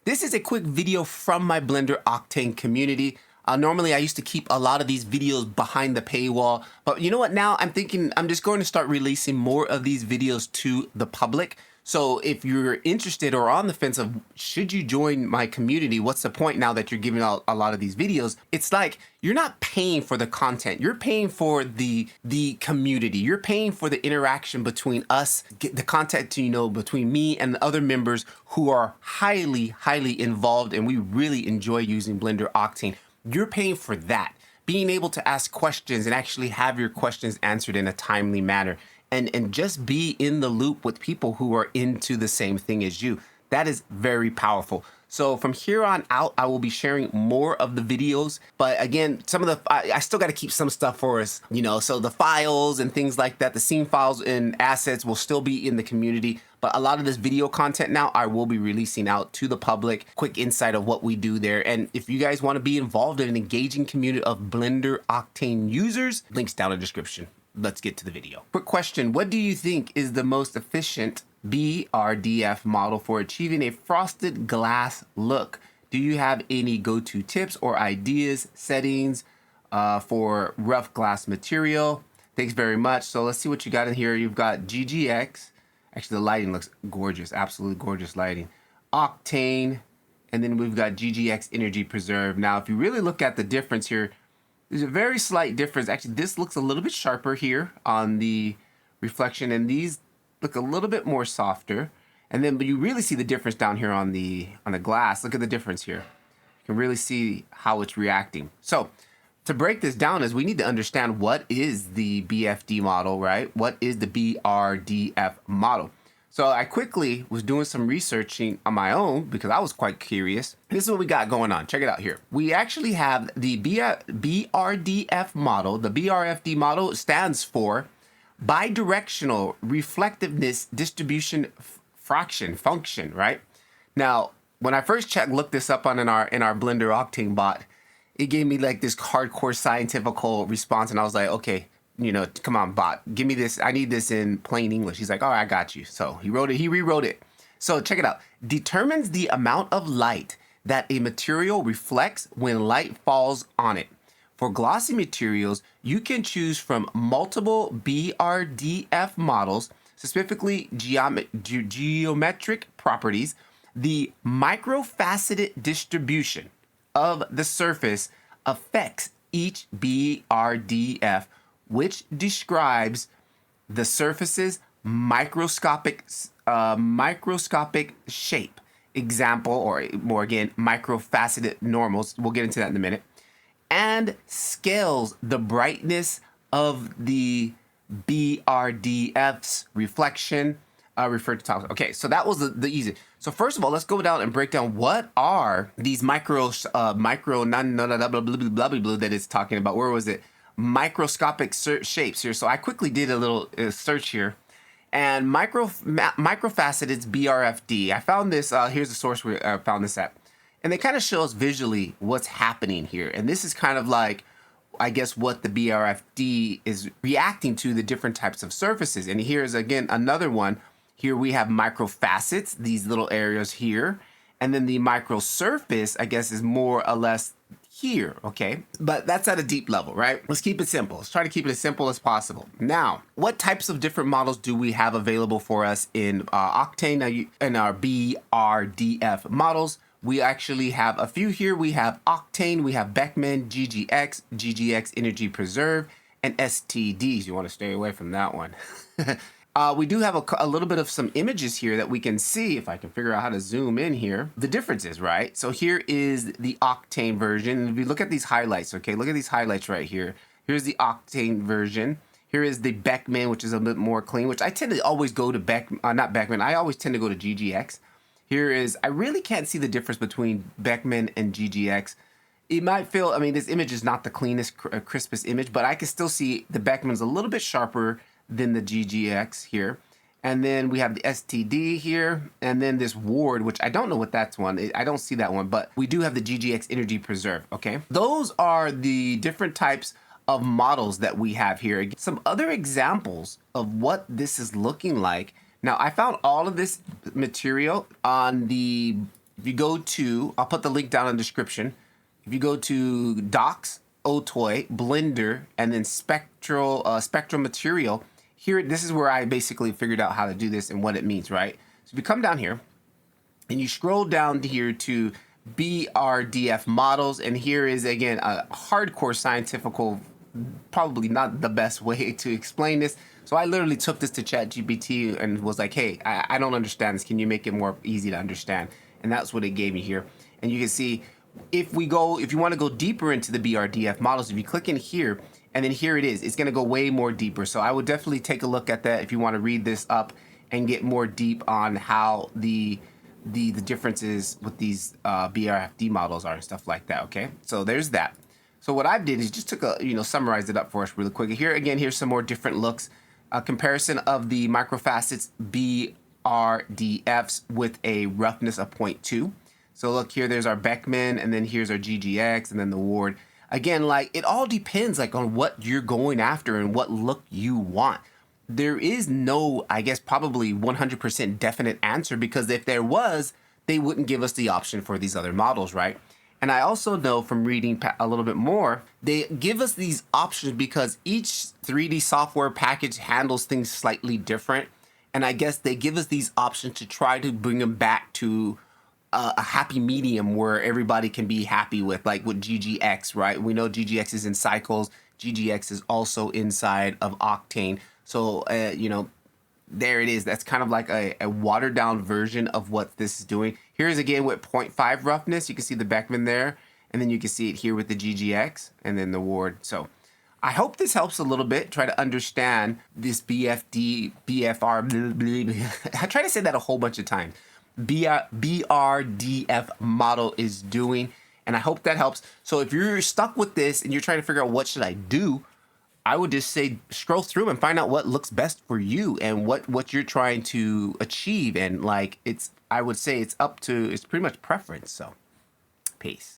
This is a quick video from my Blender Octane community. Normally I used to keep a lot of these videos behind the paywall, but you know what, now I'm thinking I'm just going to start releasing more of these videos to the public. So if you're interested or on the fence of should you join my community, what's the point now that you're giving out a lot of these videos? It's like you're not paying for the content, you're paying for the community, you're paying for the interaction between us, the content, you know, between me and the other members who are highly involved, and we really enjoy using Blender Octane. You're paying for that, being able to ask questions and actually have your questions answered in a timely manner. And just be in the loop with people who are into the same thing as you. That is very powerful. So from here on out, I will be sharing more of the videos. But again, some of the, I still got to keep some stuff for us, you know, so the files and things like that, the scene files and assets will still be in the community. But a lot of this video content now, I will be releasing out to the public, quick insight of what we do there. And if you guys want to be involved in an engaging community of Blender Octane users, links down in the description. Let's get to the video. Quick question. What do you think is the most efficient BRDF model for achieving a frosted glass look? Do you have any go-to tips or ideas, settings for rough glass material? Thanks very much. So let's see what you got in here. You've got GGX. Actually, the lighting looks gorgeous. Absolutely gorgeous lighting. Octane. And then we've got GGX Energy Preserve. Now, if you really look at the difference here, there's a very slight difference. Actually, this looks a little bit sharper here on the reflection, and these look a little bit more softer. And then, but you really see the difference down here on the glass. Look at the difference here. You can really see how it's reacting. So to break this down is we need to understand what is the BFD model, right? What is the BRDF model? So I quickly was doing some researching on my own because I was quite curious. This is what we got going on. Check it out here. We actually have the BRDF model. The BRFD model stands for bidirectional reflectiveness distribution fraction function, right? Now, when I first looked this up in our Blender Octane bot, it gave me like this hardcore scientific response, and I was like, okay, you know, come on, bot, give me this. I need this in plain English. He's like, all right, I got you. So he wrote it, he rewrote it. So check it out. Determines the amount of light that a material reflects when light falls on it. For glossy materials, you can choose from multiple BRDF models, specifically geometric properties. The microfaceted distribution of the surface affects each BRDF, which describes the surface's microscopic shape. Example, or more again, microfaceted normals. We'll get into that in a minute. And scales the brightness of the BRDF's reflection referred to top. Okay, so that was the easy. So first of all, let's go down and break down what are these micro that it's talking about. Where was it? Microscopic shapes here. So I quickly did a little search here, and microfaceted BRFD. I found this. Here's the source where I found this at, and it kind of shows visually what's happening here. And this is kind of like, I guess, what the BRFD is reacting to the different types of surfaces. And here's again another one. Here we have microfacets, these little areas here, and then the microsurface, I guess, is more or less here, okay? But that's at a deep level, right? Let's keep it simple. Let's try to keep it as simple as possible. Now, what types of different models do we have available for us in Octane and our BRDF models? We actually have a few here. We have Octane, we have Beckman, GGX, GGX Energy Preserve, and STDs. You want to stay away from that one. We do have a little bit of some images here that we can see, if I can figure out how to zoom in here, the differences, right? So here is the Octane version. If you look at these highlights, okay, look at these highlights right here. Here's the Octane version. Here is the Beckman, which is a bit more clean, which I tend to always go to not Beckman, I always tend to go to GGX. Here is, I really can't see the difference between Beckman and GGX. It might feel, I mean, this image is not the cleanest, crispest image, but I can still see the Beckman's a little bit sharper than the GGX here. And then we have the STD here, and then this Ward, which I don't know what that's one. I don't see that one, but we do have the GGX Energy Preserve, okay? Those are the different types of models that we have here. Some other examples of what this is looking like. Now, I found all of this material on the If you go to, I'll put the link down in the description. If you go to Docs, OTOY, Blender, and then Spectral Material, here, this is where I basically figured out how to do this and what it means, right? So if you come down here and you scroll down here to BRDF Models, and here is, again, a hardcore scientific, probably not the best way to explain this. So I literally took this to ChatGPT and was like, hey, I don't understand this. Can you make it more easy to understand? And that's what it gave me here. And you can see, if you want to go deeper into the BRDF models, if you click in here, and then here it is, it's going to go way more deeper. So I would definitely take a look at that if you want to read this up and get more deep on how the differences with these BRFD models are and stuff like that. Okay, so there's that. So what I did is just took summarized it up for us really quick. Here again, here's some more different looks. A comparison of the microfacets BRDFs with a roughness of 0.2. So look here, there's our Beckman, and then here's our GGX, and then the Ward. Again, like, it all depends like on what you're going after and what look you want. There is no, I guess, probably 100% definite answer, because if there was, they wouldn't give us the option for these other models, right? And I also know from reading a little bit more, they give us these options because each 3D software package handles things slightly different. And I guess they give us these options to try to bring them back to a happy medium where everybody can be happy with, like with GGX, right? We know GGX is in Cycles. GGX is also inside of Octane. So, there it is. That's kind of like a watered down version of what this is doing. Here's again with 0.5 roughness. You can see the Beckman there, and then you can see it here with the GGX and then the Ward. So I hope this helps a little bit. Try to understand this BFR. I try to say that a whole bunch of times. BRDF model is doing, and I hope that helps. So if you're stuck with this and you're trying to figure out what should I do, I would just say scroll through and find out what looks best for you and what you're trying to achieve. And like, I would say it's pretty much preference. So peace.